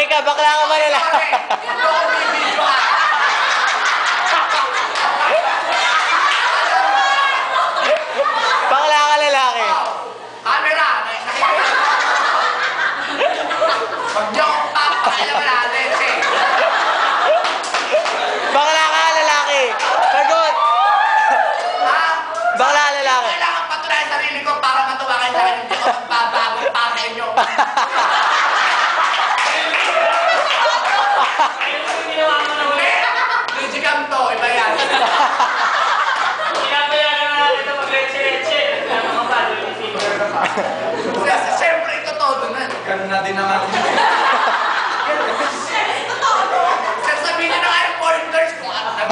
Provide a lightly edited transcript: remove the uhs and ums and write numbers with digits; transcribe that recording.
Teka, bakla ka ba nila? Bakla ka lalaki. Camera! Pag-joke pa, pakailangan natin eh. Bakla ka lalaki. Sagot. Ha? Bakla lalaki. Kailangan patunayan sarili ko para matuwa kayo sa akin. Hindi ko magbabago para sa inyo. Digicam to, iba yan. Siyempre, ito todo na. Ganun na din naman. Sasabihin nyo na kayo, foreign girls kung ano na.